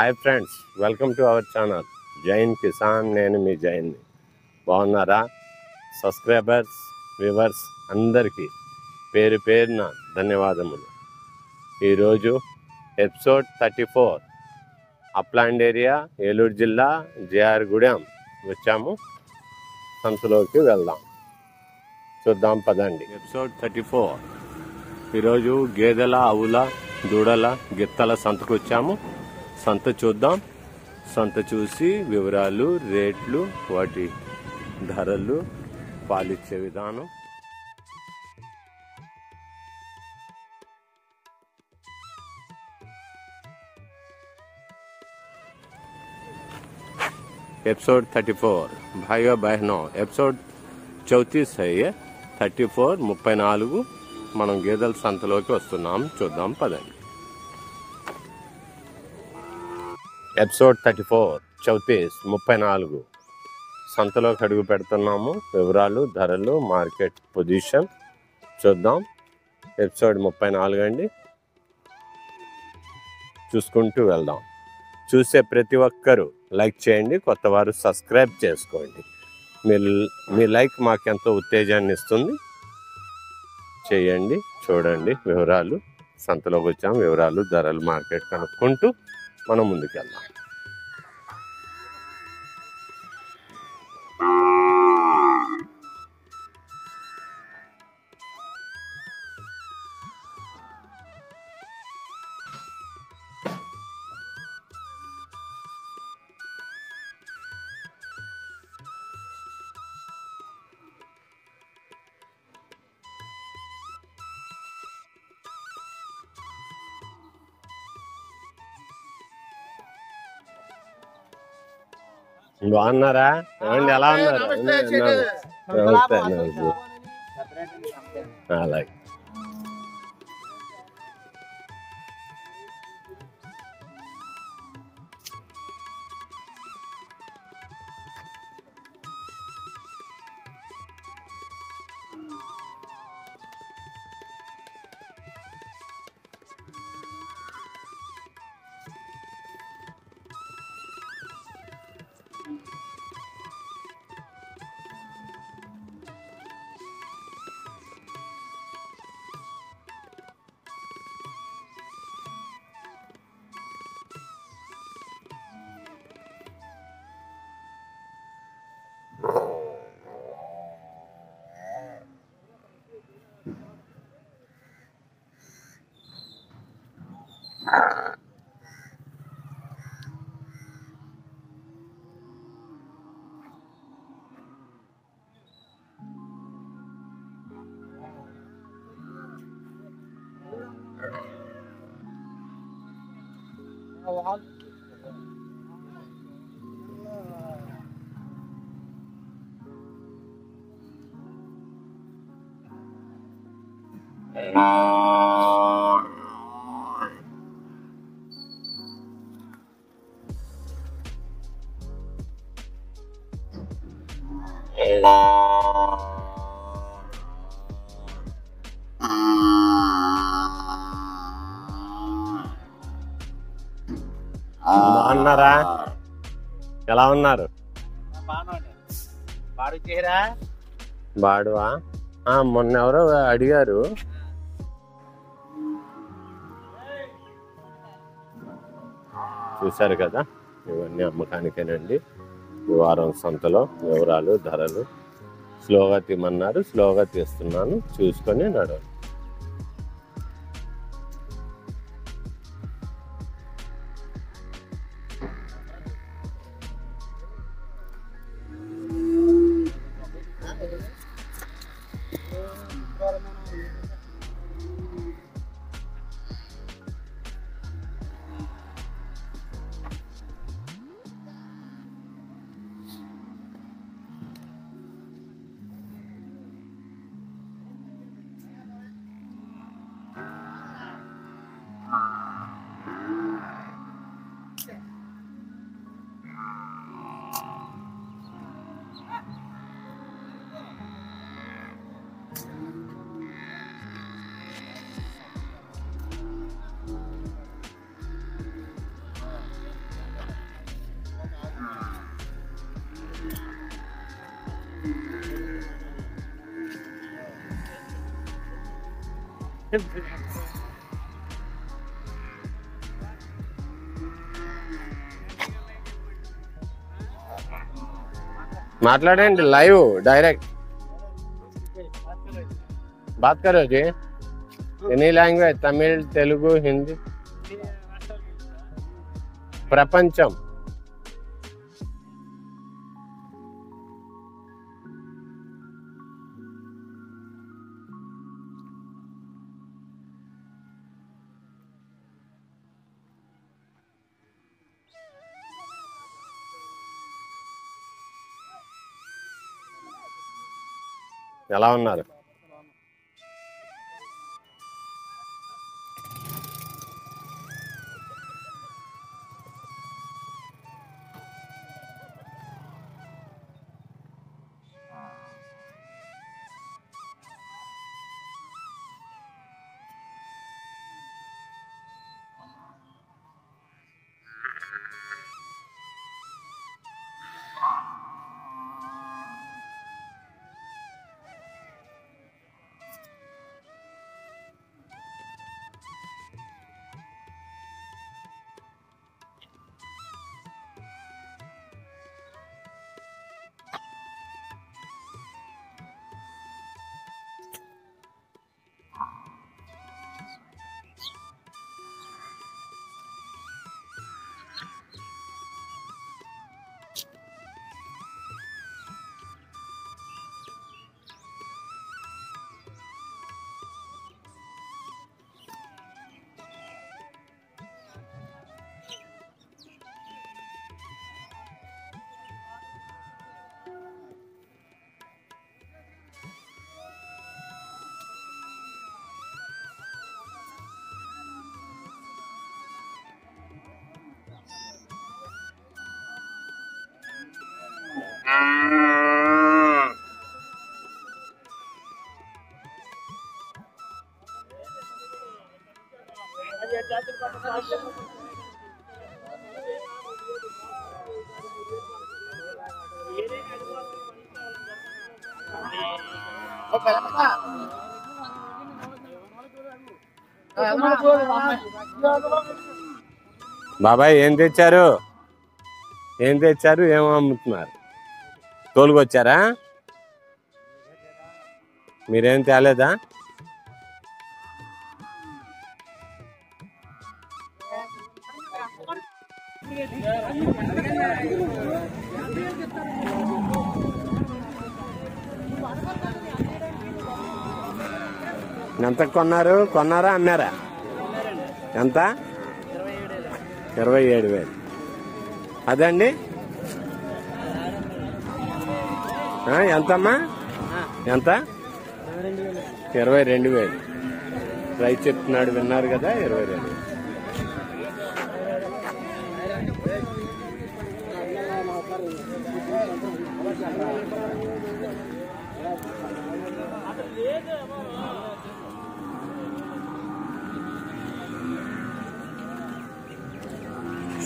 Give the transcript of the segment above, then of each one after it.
Hi friends, welcome to our channel Jain Kisan. నేను మీ జైన్ని. బాగున్నారా? Subscribers, viewers అందరికీ పేరు పేరున ధన్యవాదములు. ఈరోజు ఎపిసోడ్ 34 అప్లాండ్ ఏరియా, ఏలూరు జిల్లా, జేఆర్ గూడెం వచ్చాము. సంతలోకి వెళ్దాం, చూద్దాం పదండి. ఎపిసోడ్ 34. ఈరోజు గేదెల, ఆవుల, దూడల, గిత్తల సంతకు వచ్చాము. సంత చూద్దాం. సంత చూసి వివరాలు, రేట్లు, వాటి ధరలు, పాలిచ్చే విధానం. एपिसोड 34 भाइयों बहनों, एपिसोड 34 है ये. 34 34 మనం గేదెల సంతలోకి వస్తున్నాం. చూద్దాం పదండి. ఎపిసోడ్ 34 34 సంతలోకి అడుగు పెడుతున్నాము. వివరాలు, ధరలు, మార్కెట్ పొజిషన్ చూద్దాం. ఎపిసోడ్ 34 అండి. చూసుకుంటూ వెళ్దాం. చూసే ప్రతి ఒక్కరూ లైక్ చేయండి, కొత్త వారు సబ్స్క్రైబ్ చేసుకోండి. మీ లైక్ మాకెంతో ఉత్తేజాన్ని ఇస్తుంది. చేయండి. చూడండి వివరాలు. సంతలోకి వచ్చాం. వివరాలు, ధరలు, మార్కెట్ కనుక్కుంటూ మనం ముందుకెళ్దాం. బాగున్నారా? ఏమండి, ఎలా ఉన్నారు? అలాగే. బాగున్నారా? ఎలా ఉన్నారు? బాడువా? మొన్న ఎవరో అడిగారు. చూశారు కదా, ఇవన్నీ అమ్మకానికేనండి. ఈ వారం సంతలో వివరాలు, ధరలు. స్లోగా తీమన్నారు, స్లోగా తీస్తున్నాను. చూసుకొని నడవండి. మాట్లాడండి లైవ్ డైరెక్ట్ बात करो जी ఎనీ లాంగ్వేజ్ తమిళ్ తెలుగు హిందీ ప్రపంచం ఎలా ఉన్నారు? బాబాయ్ ఏం తెచ్చారు? ఏం తెచ్చారు? ఏం అమ్ముతున్నారు? తోలుకొచ్చారా? మీరేం తేలేదా? ఎంత కొన్నారు? కొన్నారా అమ్మారా? ఎంత? 27,000. అదండి ఎంతమ్మా? ఎంత? 22,000. రైతు చెప్తున్నాడు, విన్నారు కదా? 22,000.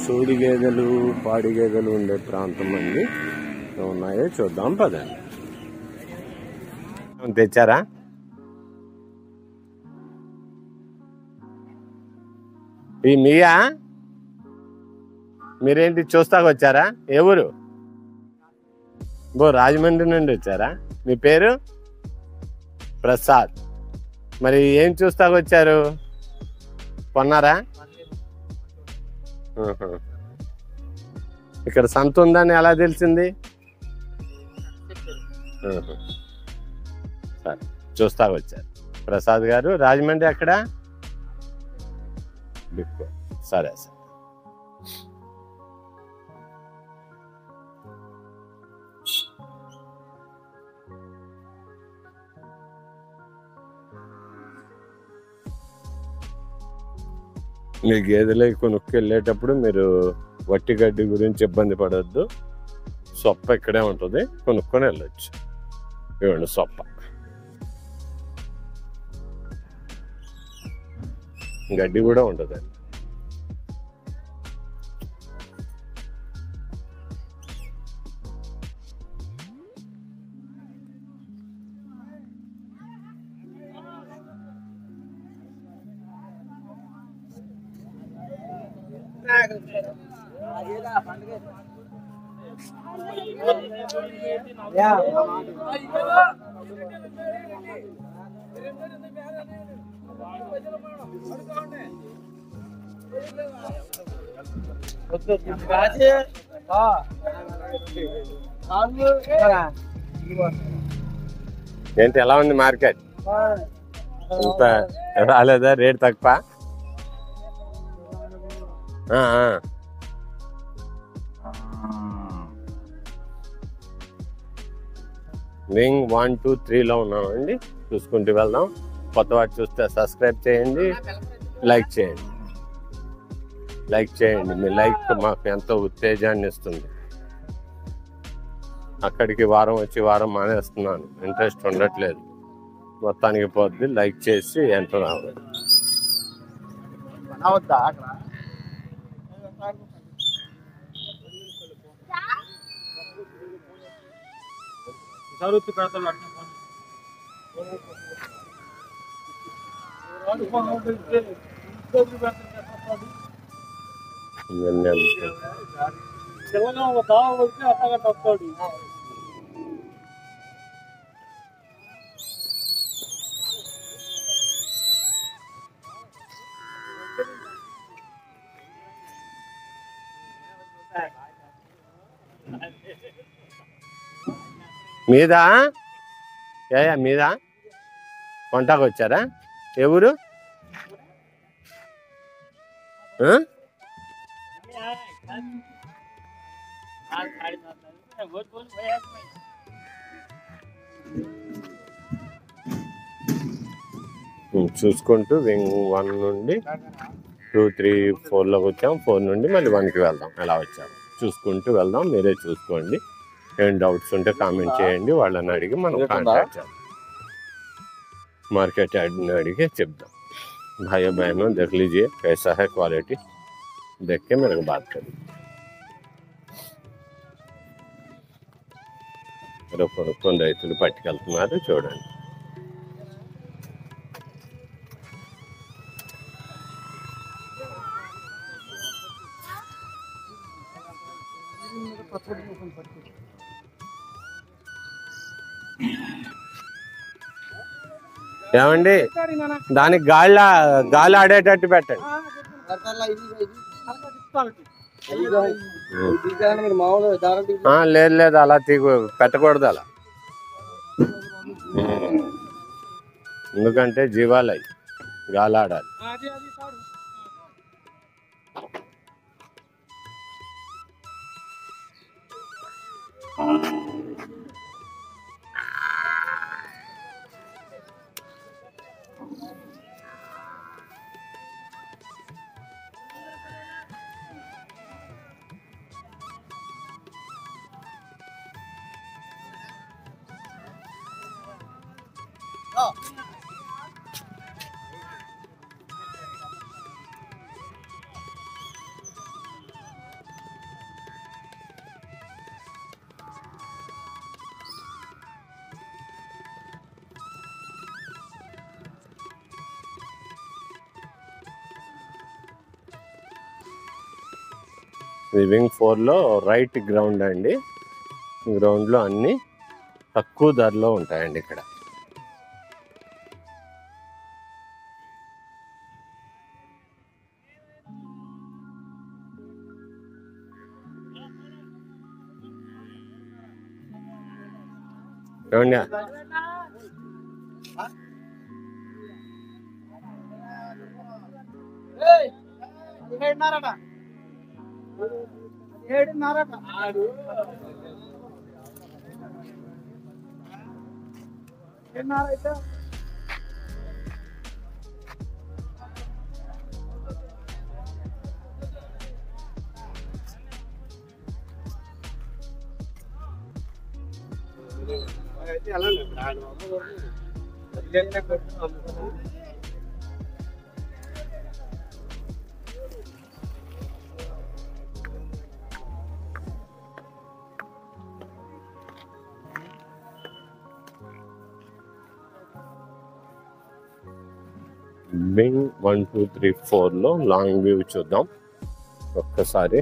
సూడి గేదెలు పాడి గేదెలు ఉండే ప్రాంతం అండి. ఉన్నాయో చూద్దాం పదండి. తెచ్చారా? ఈ మీయా? మీరేంటి చూస్తాకు వచ్చారా? ఏ ఊరు? రాజమండ్రి నుండి వచ్చారా? మీ పేరు? ప్రసాద్. మరి ఏం చూస్తాకు వచ్చారు? కొన్నారా? ఇక్కడ సంత ఉందని ఎలా తెలిసింది? సరే, చూస్తా వచ్చారు ప్రసాద్ గారు. రాజమండ్రి ఎక్కడ? బిక్కో. సరే సరే. మీ గేదెలే కొనుక్కెళ్ళేటప్పుడు మీరు వట్టి గడ్డి గురించి ఇబ్బంది పడవద్దు. సొప్ప ఇక్కడే ఉంటుంది, కొనుక్కొని వెళ్ళొచ్చు. ఇవ్వండి సొప్ప. గడ్డి కూడా ఉంటుందండి. ఏంటి ఎలా ఉంది మార్కెట్? ఇంత రాలేదా? రేట్ తక్కువ? వింగ్ 1, 2, 3లో ఉన్నామండి. చూసుకుంటూ వెళ్దాం. కొత్త వాటి చూస్తే సబ్స్క్రైబ్ చేయండి, లైక్ చేయండి. మీ లైక్ మాకు ఎంతో ఉత్తేజాన్ని ఇస్తుంది. అక్కడికి వారం వచ్చి వారం మానేస్తున్నాను, ఇంట్రెస్ట్ ఉండట్లేదు. మొత్తానికి పోద్ది. లైక్ చేసి ఎంతో రావాలి. మీదా మీదా కొంటాకు వచ్చారా? ఎవరు? చూసుకుంటూ వింగ్ 1 నుండి 2, 3, 4లోకి వచ్చాం. 4 నుండి మళ్ళీ 1కి వెళ్దాం. ఎలా వచ్చాము చూసుకుంటూ వెళ్దాం. మీరే చూసుకోండి. ఏం డౌట్స్ ఉంటే కామెంట్ చేయండి. వాళ్ళని అడిగి మనం కాంటాక్ట్ చేద్దాం. మార్కెట్ యార్డ్ని అడిగి చెప్దాం. भाइयों बहनों देख लीजिए कैसा है क्वालिटी, देख के मेरे को बात करिए. కొన్ని రైతులు పట్టుకెళ్తున్నారు చూడండి. ఏమండి దానికి గాలి ఆడేటట్టు పెట్టండి. లేదు అలా పెట్టకూడదు అలా, ఎందుకంటే జీవాలు అవి గాలి ఆడాలి. వింగ్ 4లో రైట్ గ్రౌండ్ అండి. గ్రౌండ్లో అన్నీ తక్కువ ధరలో ఉంటాయండి ఇక్కడ. ఏమండి వింగ్ 1, 2, 3, 4లో లాంగ్ వ్యూ చూద్దాం. ఒక్కసారి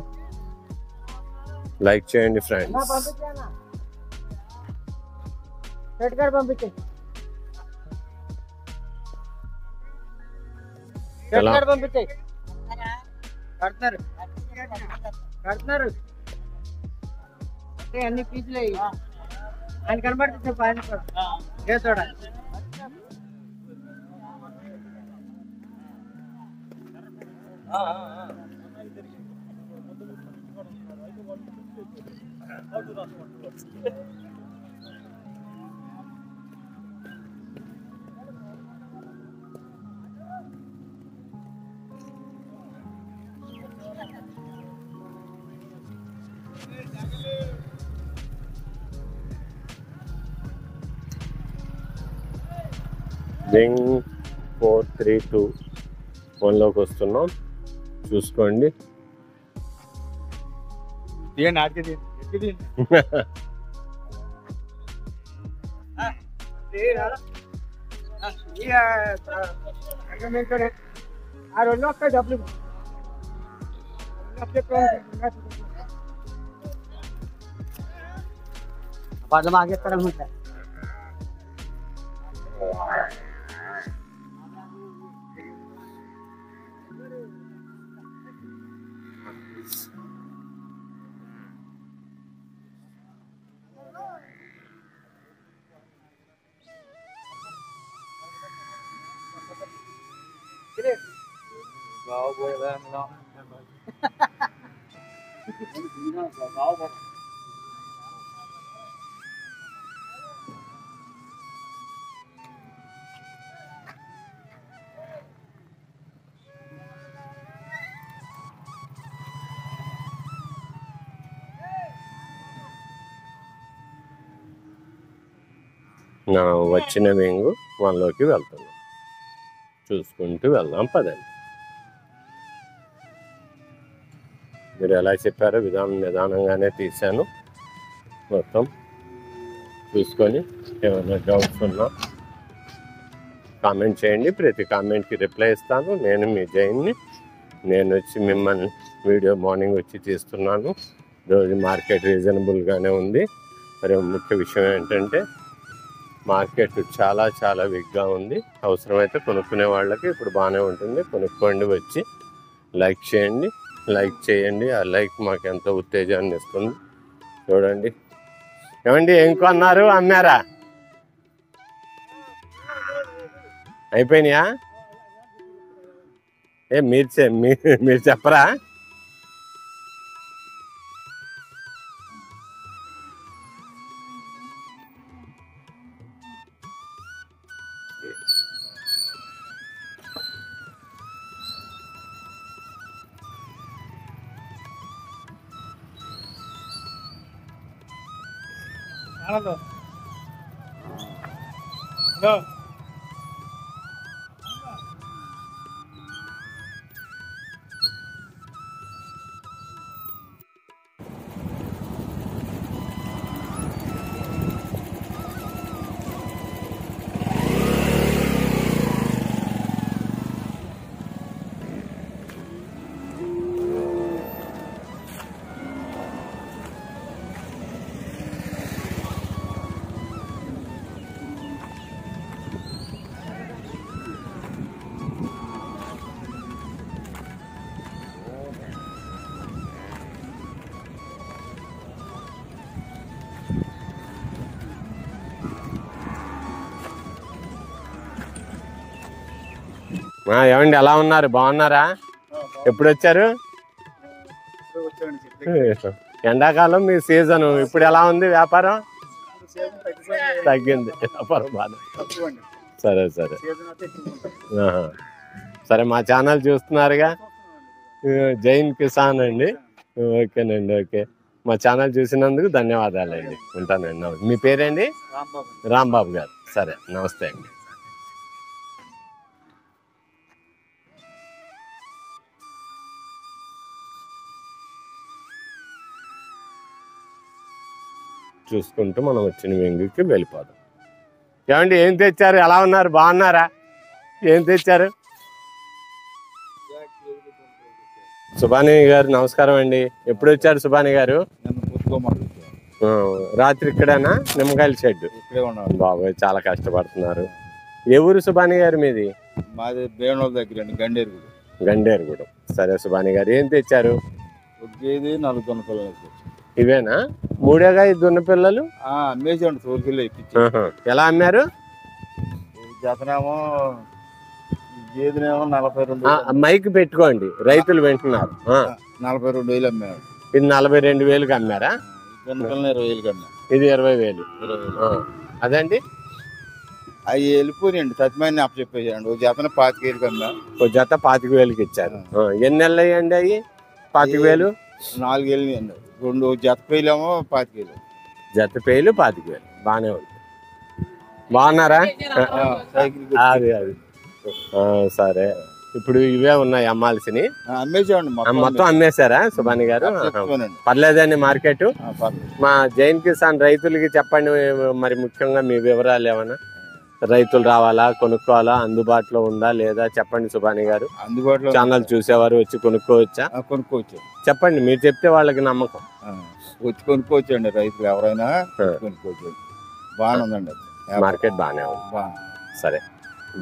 లైక్ చేయండి ఫ్రెండ్స్. అన్ని పీసులు ఆయన కనబడుతుంది చూడ. రింగ్ 4-3-2-1లోకి వస్తున్నాం, చూసుకోండి. డబ్బులు వాళ్ళు మాకేస్తారనుకుంటా. వచ్చిన వింగు 1లోకి వెళ్తున్నాం, చూసుకుంటూ వెళ్దాం పదండి. మీరు ఎలా చెప్పారో నిదానంగానే తీశాను. మొత్తం చూసుకొని ఏమైనా డౌట్స్ ఉన్నా కామెంట్ చేయండి. ప్రతి కామెంట్కి రిప్లై ఇస్తాను. నేను మీ జైన్ని. నేను వచ్చి మిమ్మల్ని వీడియో మార్నింగ్ వచ్చి తీస్తున్నాను. రోజు మార్కెట్ రీజనబుల్గానే ఉంది. మరి ముఖ్య విషయం ఏంటంటే మార్కెట్ చాలా చాలా వీక్గా ఉంది. అవసరమైతే కొనుక్కునే వాళ్ళకి ఇప్పుడు బాగానే ఉంటుంది. కొనుక్కోండి, వచ్చి లైక్ చేయండి. ఆ లైక్ మాకు ఎంతో ఉత్తేజాన్ని ఇస్తుంది. చూడండి. ఏమండి, ఏం కొన్నారు? అమ్మారా? అయిపోయినాయా? మీరు చెప్పరా? హలో ఏమండి, ఎలా ఉన్నారు? బాగున్నారా? ఎప్పుడు వచ్చారు? ఎండాకాలం మీ సీజను. ఇప్పుడు ఎలా ఉంది వ్యాపారం? తగ్గింది వ్యాపారం బాగా. సరే సరే సరే, మా ఛానల్ చూస్తున్నారుగా, జైన్ కిసాన్ అండి. ఓకేనండి, ఓకే. మా ఛానల్ చూసినందుకు ధన్యవాదాలండి. ఉంటానండి. మీ పేరేంటి? రాంబాబు గారు. సరే, నమస్తే అండి. చూసుకుంటూ మనం వచ్చిన వెంగుకి వెళ్ళిపోదాం. ఏమండి, ఏం తెచ్చారు? ఎలా ఉన్నారు? బాగున్నారా? ఏం తెచ్చారు? సుబాని గారు నమస్కారం అండి. ఎప్పుడు వచ్చారు సుబాని గారు? ఆ, రాత్రి ఇక్కడేనా? నిమ్మకాయల షెడ్ ఇక్కడే ఉన్నాడు బాబోయ్, చాలా కష్టపడుతున్నారు. ఏ ఊరు సుబాని గారు మీది? మాది బేణోల దగ్గర అండి, గండేరుగుడు. గండేరుగుడు. సరే సుబాని గారు, ఏం తెచ్చారు? ఒగ్గేది 4 దొన్న పిల్లలు ఇవేనా? 3 దున్న పిల్లలు అమ్మేసండి, తోలుకెళ్ళి ఎక్కించి. ఎలా అమ్మారు? జతనేమో గేదెనేమో 42 మైక్ పెట్టుకోండి, రైతులు వింటున్నారు. 42,000 అమ్మాడు. ఇది 42,000కి అమ్మారా? దొన్న పిల్లలు 20,000 అమ్మా. ఇది 20,000. అదండి అవి వెళ్ళిపోయినాయండి, సత్యమైన అప్పు చెప్పేసాడు. ఓ జతన 25,000 అమ్మా. ఒక జత 25,000కి ఇచ్చారు. ఎన్ని నెలలు అయ్యండి అవి 25,000? 4 ఏళ్ళు అండి. 2 జత పేలేమో 25,000. జత పేలు 25,000. బాగానే ఉంది. బాగున్నారా? సైకిల్ అది అది సరే. ఇప్పుడు ఇవే ఉన్నాయి అమ్మాల్సినవి. అమ్మేసామండి మొత్తం అమ్మేశారా సుబాని గారు? చెప్తానండి. పర్లేదండి మార్కెట్. పర్లేదు. మా జైన్ కిసాన్ రైతులకి చెప్పండి, మరి ముఖ్యంగా మీ వివరాలు ఏమన్నా. రైతులు రావాలా, కొనుక్కోవాలా, అందుబాటులో ఉందా లేదా చెప్పండి సుబాని గారు. అందుబాటులో ఛానల్ చూసేవారు వచ్చి కొనుక్కోవచ్చా? కొనుక్కోవచ్చు. చెప్పండి, మీరు చెప్తే వాళ్ళకి నమ్మకం. వచ్చి కొనుక్కోవచ్చు అండి, రైతులు ఎవరైనా కొనుక్కోవచ్చు. బాగానే ఉందండి, మార్కెట్ బాగానే ఉంది. బాగా. సరే,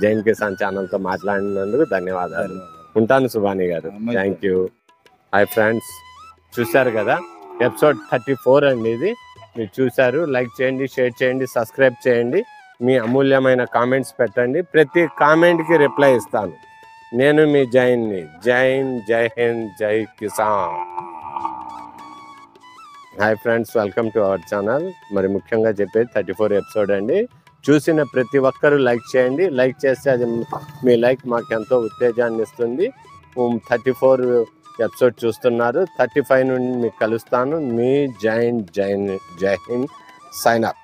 జైన్ కిసాన్ ఛానల్తో మాట్లాడినందుకు ధన్యవాదాలు. ఉంటాను సుబాని గారు. Thank you. హాయ్ ఫ్రెండ్స్, చూశారు కదా ఎపిసోడ్ 34 అండి ఇది. మీరు చూశారు. లైక్ చేయండి, షేర్ చేయండి, సబ్స్క్రైబ్ చేయండి. మీ అమూల్యమైన కామెంట్స్ పెట్టండి. ప్రతి కామెంట్కి రిప్లై ఇస్తాను. నేను మీ జైన్ని. జై హింద్, జై Kisan. Hi friends, welcome to our channel. మరి ముఖ్యంగా చెప్పేది 34 ఎపిసోడ్ అండి. చూసిన ప్రతి ఒక్కరూ లైక్ చేయండి. లైక్ చేస్తే అది మీ లైక్ మాకు ఎంతో ఉత్తేజాన్ని ఇస్తుంది. 34 ఎపిసోడ్ చూస్తున్నారు. 35 నుండి మీకు కలుస్తాను. మీ జై హింద్, సైన్ అప్.